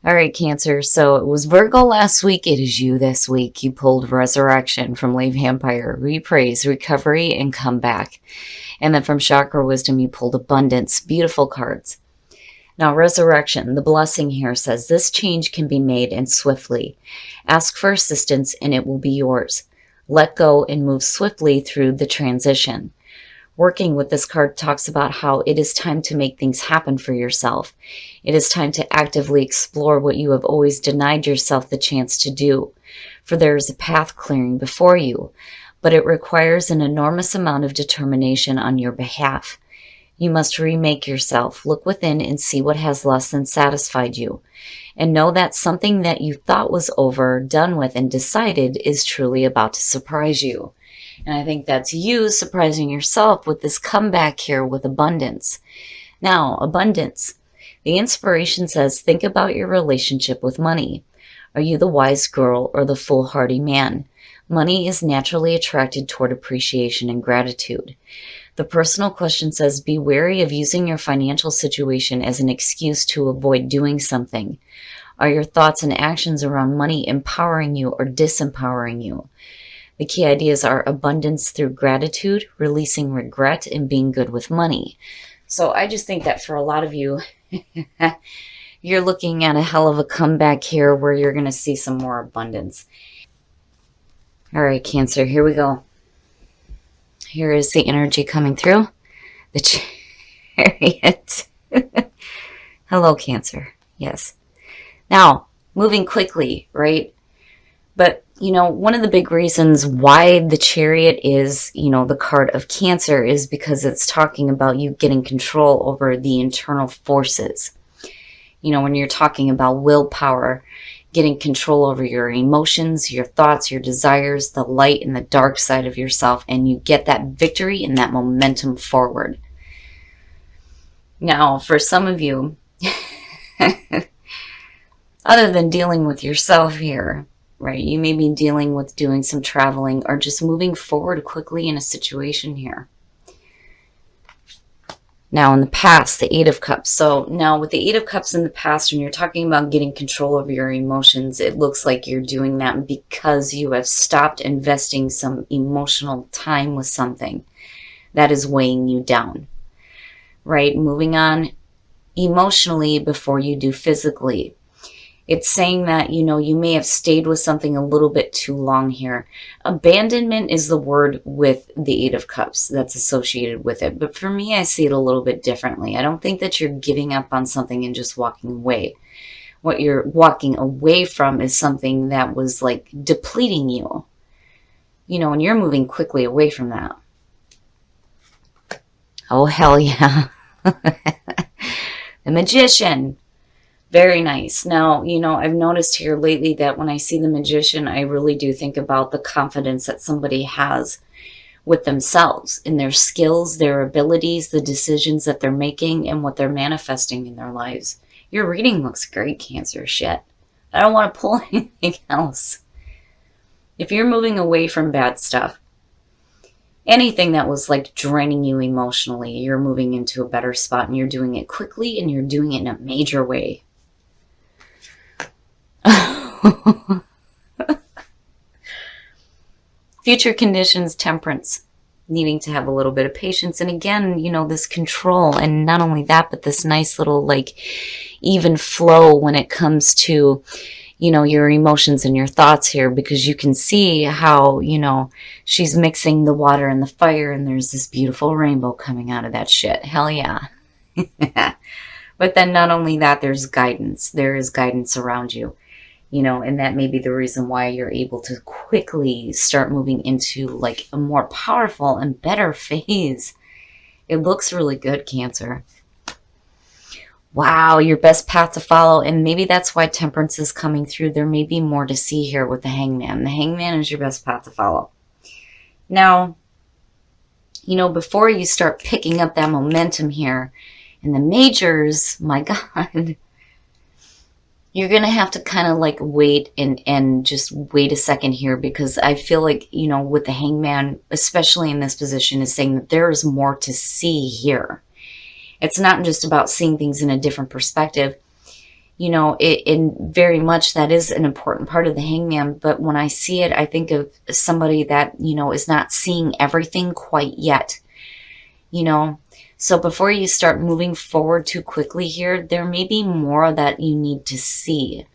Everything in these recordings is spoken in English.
All right, Cancer. So it was Virgo last week. It is you this week. You pulled Resurrection from Leave Empire, Repraise, Recovery, and Comeback. And then from Chakra Wisdom, you pulled Abundance. Beautiful cards. Now, Resurrection, the blessing here says this change can be made and swiftly. Ask for assistance and it will be yours. Let go and move swiftly through the transition. Working with this card talks about how it is time to make things happen for yourself. It is time to actively explore what you have always denied yourself the chance to do. For there is a path clearing before you, but it requires an enormous amount of determination on your behalf. You must remake yourself, look within and see what has less than satisfied you. And know that something that you thought was over, done with, and decided is truly about to surprise you. And I think that's you surprising yourself with this comeback here with abundance. Now, abundance. The inspiration says, think about your relationship with money. Are you the wise girl or the foolhardy man? Money is naturally attracted toward appreciation and gratitude. The personal question says, be wary of using your financial situation as an excuse to avoid doing something. Are your thoughts and actions around money empowering you or disempowering you? The key ideas are abundance through gratitude, releasing regret, and being good with money. So I just think that for a lot of you, you're looking at a hell of a comeback here where you're going to see some more abundance. All right, Cancer, here we go. Here is the energy coming through. The Chariot. Hello, Cancer. Yes. Now, moving quickly, right? But, one of the big reasons why the Chariot is, the card of Cancer is because it's talking about you getting control over the internal forces. When you're talking about willpower, getting control over your emotions, your thoughts, your desires, the light and the dark side of yourself, and you get that victory and that momentum forward. Now, for some of you, other than dealing with yourself here, right, you may be dealing with doing some traveling or just moving forward quickly in a situation here. Now, in the past, the Eight of Cups. So now with the Eight of Cups in the past, when you're talking about getting control over your emotions, it looks like you're doing that because you have stopped investing some emotional time with something that is weighing you down, right? Moving on emotionally before you do physically. It's saying that, you may have stayed with something a little bit too long here. Abandonment is the word with the Eight of Cups that's associated with it. But for me, I see it a little bit differently. I don't think that you're giving up on something and just walking away. What you're walking away from is something that was like depleting you. And you're moving quickly away from that. Oh, hell yeah. The Magician. Very nice. Now, I've noticed here lately that when I see the Magician, I really do think about the confidence that somebody has with themselves, in their skills, their abilities, the decisions that they're making, and what they're manifesting in their lives. Your reading looks great, Cancer. Shit. I don't want to pull anything else. If you're moving away from bad stuff, anything that was like draining you emotionally, you're moving into a better spot and you're doing it quickly and you're doing it in a major way. Future conditions, Temperance, needing to have a little bit of patience. And again, this control, and not only that, but this nice little like even flow when it comes to, your emotions and your thoughts here, because you can see how, she's mixing the water and the fire and there's this beautiful rainbow coming out of that shit. Hell yeah. But then not only that, there's guidance. There is guidance around you. And that may be the reason why you're able to quickly start moving into like a more powerful and better phase. It looks really good, Cancer. Wow, your best path to follow. And maybe that's why Temperance is coming through. There may be more to see here with the Hangman. The Hangman is your best path to follow. Now, before you start picking up that momentum here in the majors, my God, you're going to have to kind of like wait and just wait a second here, because I feel like, with the Hangman, especially in this position, is saying that there is more to see here. It's not just about seeing things in a different perspective. and very much that is an important part of the hangman. But when I see it, I think of somebody that, is not seeing everything quite yet, So before you start moving forward too quickly here, there may be more that you need to see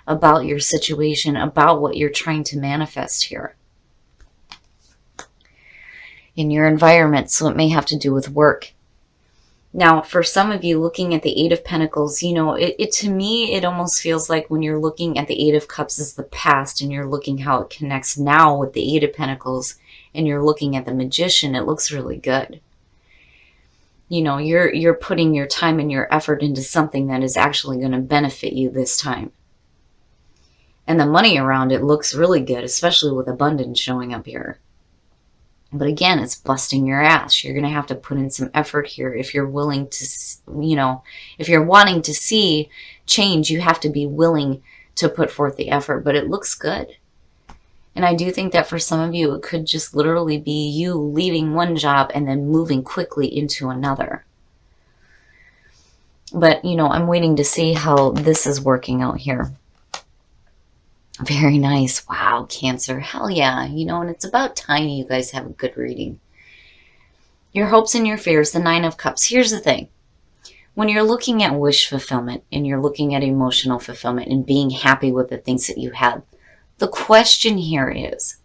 about your situation, about what you're trying to manifest here in your environment. So it may have to do with work. Now, for some of you looking at the Eight of Pentacles, to me, it almost feels like when you're looking at the Eight of Cups as the past and you're looking how it connects now with the Eight of Pentacles and you're looking at the Magician, it looks really good. You're putting your time and your effort into something that is actually going to benefit you this time. And the money around it looks really good, especially with abundance showing up here. But again, it's busting your ass. You're going to have to put in some effort here. If you're willing to, if you're wanting to see change, you have to be willing to put forth the effort. But it looks good. And I do think that for some of you, it could just literally be you leaving one job and then moving quickly into another. But, I'm waiting to see how this is working out here. Very nice. Wow, Cancer. Hell yeah. And it's about time you guys have a good reading. Your hopes and your fears, the Nine of Cups. Here's the thing. When you're looking at wish fulfillment and you're looking at emotional fulfillment and being happy with the things that you have, the question here is,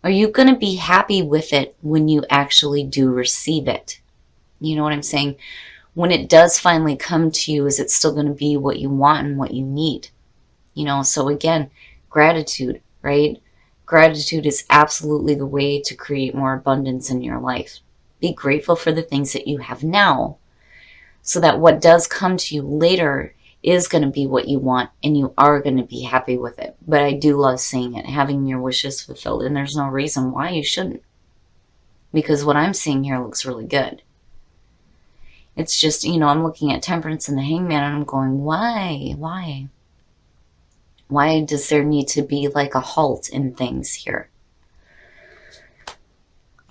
are you going to be happy with it when you actually do receive it? You know what I'm saying? When it does finally come to you, is it still going to be what you want and what you need? So again, gratitude, right? Gratitude is absolutely the way to create more abundance in your life. Be grateful for the things that you have now so that what does come to you later is going to be what you want and you are going to be happy with it. But I do love seeing it, having your wishes fulfilled, and there's no reason why you shouldn't. Because what I'm seeing here looks really good. It's just, I'm looking at Temperance and the Hangman and I'm going, why? Why does there need to be like a halt in things here?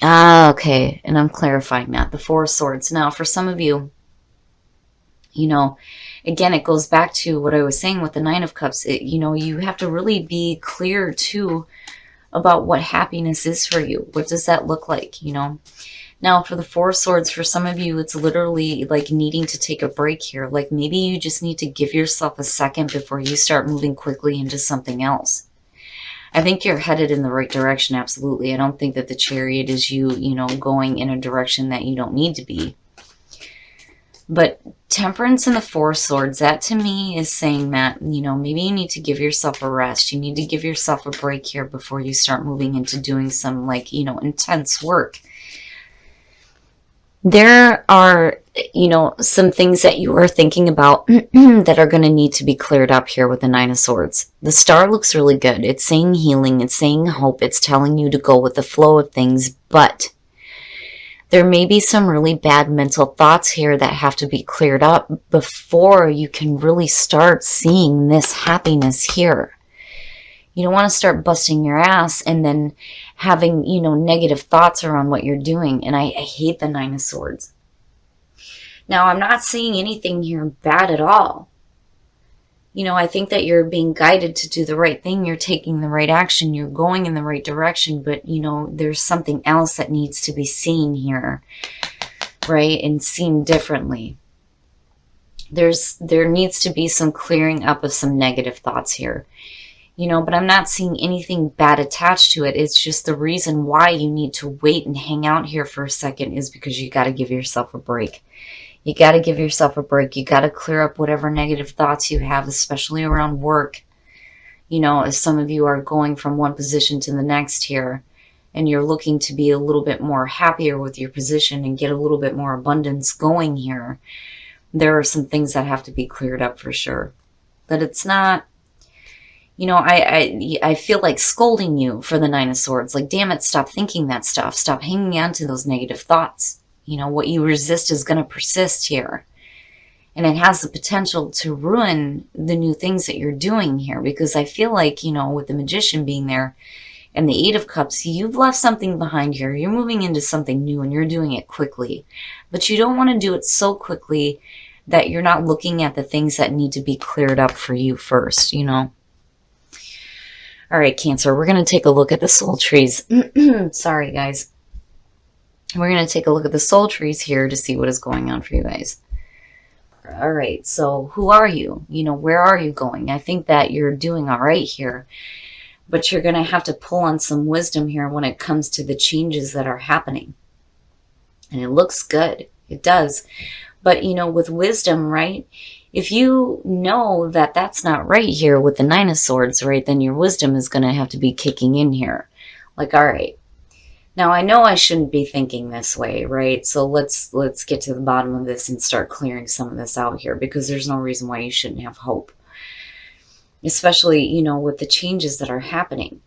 Okay. And I'm clarifying that. The Four of Swords. Now, for some of you, again, it goes back to what I was saying with the Nine of Cups. You have to really be clear, too, about what happiness is for you. What does that look like, Now, for the Four of Swords, for some of you, it's literally like needing to take a break here. Like maybe you just need to give yourself a second before you start moving quickly into something else. I think you're headed in the right direction, absolutely. I don't think that the Chariot is you, going in a direction that you don't need to be. But Temperance and the Four of Swords, that to me is saying that, maybe you need to give yourself a rest. You need to give yourself a break here before you start moving into doing some intense work. There are, some things that you are thinking about that are going to need to be cleared up here with the Nine of Swords. The Star looks really good. It's saying healing. It's saying hope. It's telling you to go with the flow of things. But there may be some really bad mental thoughts here that have to be cleared up before you can really start seeing this happiness here. You don't want to start busting your ass and then having, negative thoughts around what you're doing. And I hate the Nine of Swords. Now, I'm not seeing anything here bad at all. I think that you're being guided to do the right thing. You're taking the right action. You're going in the right direction. But, there's something else that needs to be seen here, right? And seen differently. There needs to be some clearing up of some negative thoughts here. But I'm not seeing anything bad attached to it. It's just the reason why you need to wait and hang out here for a second is because you got to give yourself a break. You got to give yourself a break. You got to clear up whatever negative thoughts you have, especially around work. As some of you are going from one position to the next here, and you're looking to be a little bit more happier with your position and get a little bit more abundance going here, there are some things that have to be cleared up for sure. But it's not... I feel like scolding you for the Nine of Swords. Like, damn it, stop thinking that stuff. Stop hanging on to those negative thoughts. What you resist is going to persist here. And it has the potential to ruin the new things that you're doing here. Because I feel like, with the Magician being there and the Eight of Cups, you've left something behind here. You're moving into something new and you're doing it quickly. But you don't want to do it so quickly that you're not looking at the things that need to be cleared up for you first, you know? All right, Cancer, we're going to take a look at the soul trees. Sorry, guys. We're going to take a look at the soul trees here to see what is going on for you guys. All right, so who are you? You know, where are you going? I think that you're doing all right here, but you're going to have to pull on some wisdom here when it comes to the changes that are happening. And it looks good. It does. But, you know, with wisdom, right, if you know that that's not right here with the Nine of Swords, right, then your wisdom is going to have to be kicking in here. Like, all right, now I know I shouldn't be thinking this way, right? So let's get to the bottom of this and start clearing some of this out here, because there's no reason why you shouldn't have hope. Especially, you know, with the changes that are happening.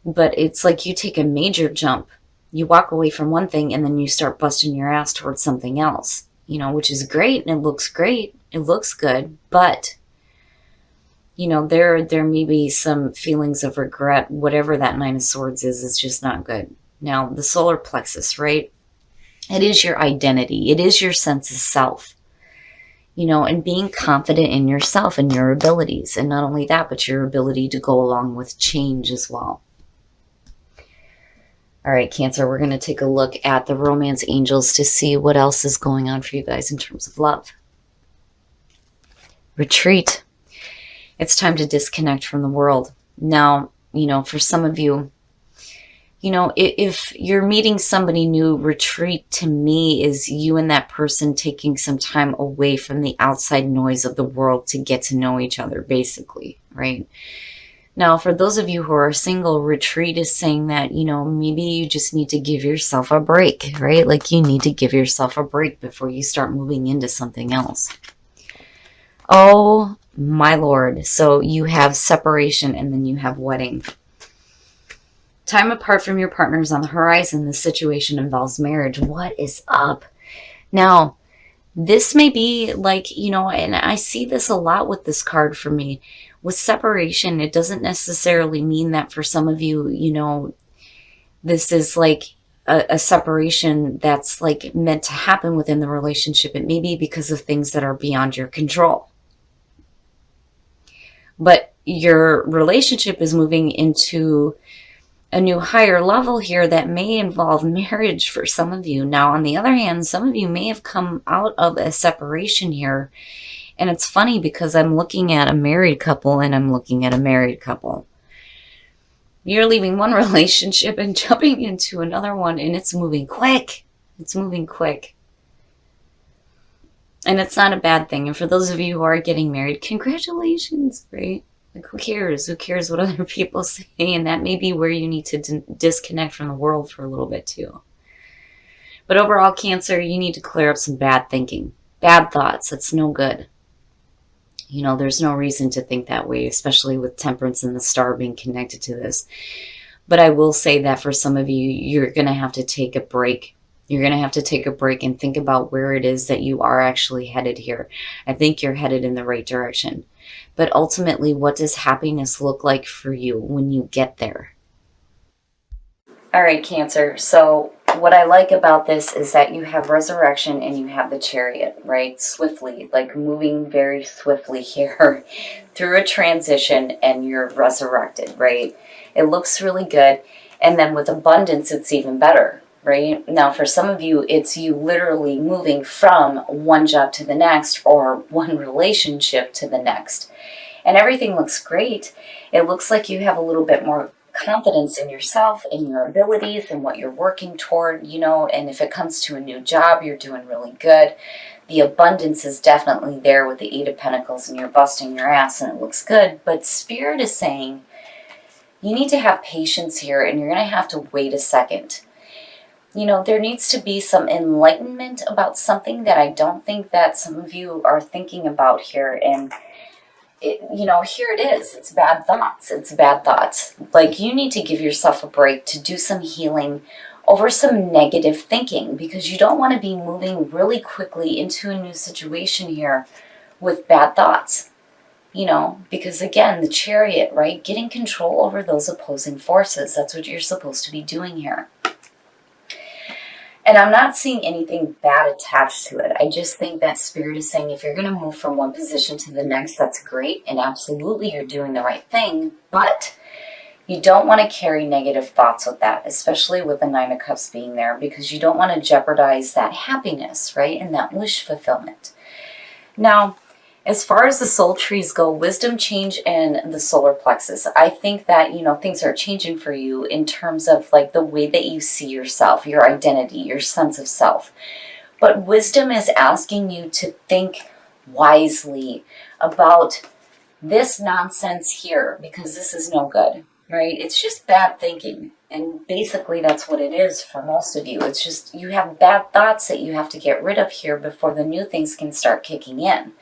But it's like you take a major jump. You walk away from one thing and then you start busting your ass towards something else. You know, which is great and it looks great. It looks good, but you know, there may be some feelings of regret. Whatever that Nine of Swords is, it's just not good. Now, the solar plexus, right? It is your identity. It is your sense of self. You know, and being confident in yourself and your abilities. And not only that, but your ability to go along with change as well. All right, Cancer, we're going to take a look at the romance angels to see what else is going on for you guys in terms of love. Retreat. It's time to disconnect from the world. Now, you know, for some of you, you know, if you're meeting somebody new, retreat to me is you and that person taking some time away from the outside noise of the world to get to know each other, basically, right? Now, for those of you who are single, retreat is saying that, you know, maybe you just need to give yourself a break, right? Like you need to give yourself a break before you start moving into something else. Oh, my Lord. So you have separation and then you have wedding. Time apart from your partners on the horizon. This situation involves marriage. What is up? Now, this may be like, you know, and I see this a lot with this card for me. With separation, it doesn't necessarily mean that for some of you, you know, this is like a separation that's like meant to happen within the relationship. It may be because of things that are beyond your control. But your relationship is moving into a new higher level here that may involve marriage for some of you. Now, on the other hand, some of you may have come out of a separation here. And it's funny because I'm looking at a married couple and I'm looking at a married couple. You're leaving one relationship and jumping into another one, and it's moving quick. It's moving quick. And it's not a bad thing. And for those of you who are getting married, congratulations, right? Like, who cares? Who cares what other people say? And that may be where you need to disconnect from the world for a little bit too. But overall, Cancer, you need to clear up some bad thinking. Bad thoughts. That's no good. You know, there's no reason to think that way, especially with Temperance and the Star being connected to this. But I will say that for some of you, you're going to have to take a break. You're going to have to take a break and think about where it is that you are actually headed here. I think you're headed in the right direction. But ultimately, what does happiness look like for you when you get there? All right, Cancer. So what I like about this is that you have resurrection and you have the Chariot, right? Swiftly, like moving very swiftly here through a transition, and you're resurrected, right? It looks really good. And then with abundance, it's even better, right? Now, for some of you, it's you literally moving from one job to the next or one relationship to the next. And everything looks great. It looks like you have a little bit more confidence in yourself and your abilities and what you're working toward, you know, and if it comes to a new job, you're doing really good. The abundance is definitely there with the Eight of Pentacles, and you're busting your ass and it looks good. But Spirit is saying you need to have patience here, and you're going to have to wait a second. You know, there needs to be some enlightenment about something that I don't think that some of you are thinking about here. And you know, here it is. It's bad thoughts. It's bad thoughts. Like, you need to give yourself a break to do some healing over some negative thinking, because you don't want to be moving really quickly into a new situation here with bad thoughts. You know, because again, the Chariot, right? Getting control over those opposing forces. That's what you're supposed to be doing here. And I'm not seeing anything bad attached to it. I just think that Spirit is saying if you're going to move from one position to the next, that's great. And absolutely, you're doing the right thing. But you don't want to carry negative thoughts with that, especially with the Nine of Cups being there, because you don't want to jeopardize that happiness, right? And that wish fulfillment. Now, as far as the soul trees go, wisdom change in the solar plexus. I think that, things are changing for you in terms of like the way that you see yourself, your identity, your sense of self. But wisdom is asking you to think wisely about this nonsense here, because this is no good, right? It's just bad thinking. And basically that's what it is for most of you. It's just you have bad thoughts that you have to get rid of here before the new things can start kicking in.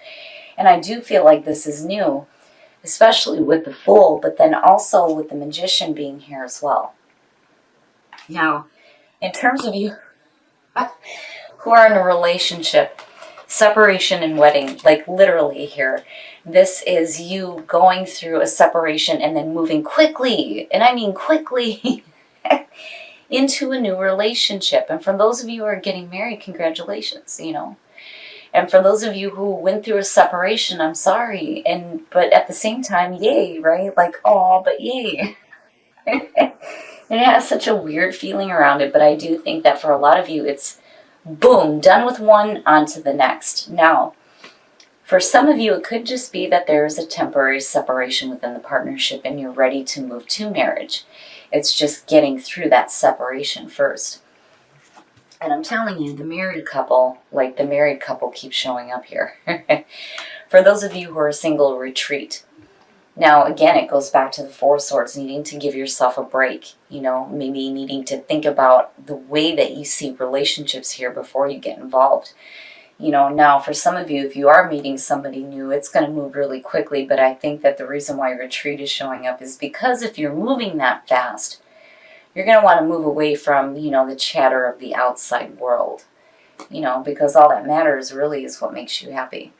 And I do feel like this is new, especially with the Fool, but then also with the Magician being here as well. Now, in terms of you who are in a relationship, separation and wedding, like literally here, this is you going through a separation and then moving quickly, and I mean quickly, into a new relationship. And for those of you who are getting married, congratulations, And for those of you who went through a separation, I'm sorry. But at the same time, yay, right? Like, oh, but yay. And it has such a weird feeling around it, but I do think that for a lot of you, it's boom, done with one, on to the next. Now, for some of you, it could just be that there is a temporary separation within the partnership and you're ready to move to marriage. It's just getting through that separation first. And I'm telling you, the married couple keeps showing up here. For those of you who are single, retreat. Now, again, it goes back to the Four of Swords, needing to give yourself a break. Maybe needing to think about the way that you see relationships here before you get involved. Now, for some of you, if you are meeting somebody new, it's going to move really quickly. But I think that the reason why retreat is showing up is because if you're moving that fast, you're going to want to move away from, the chatter of the outside world, because all that matters really is what makes you happy.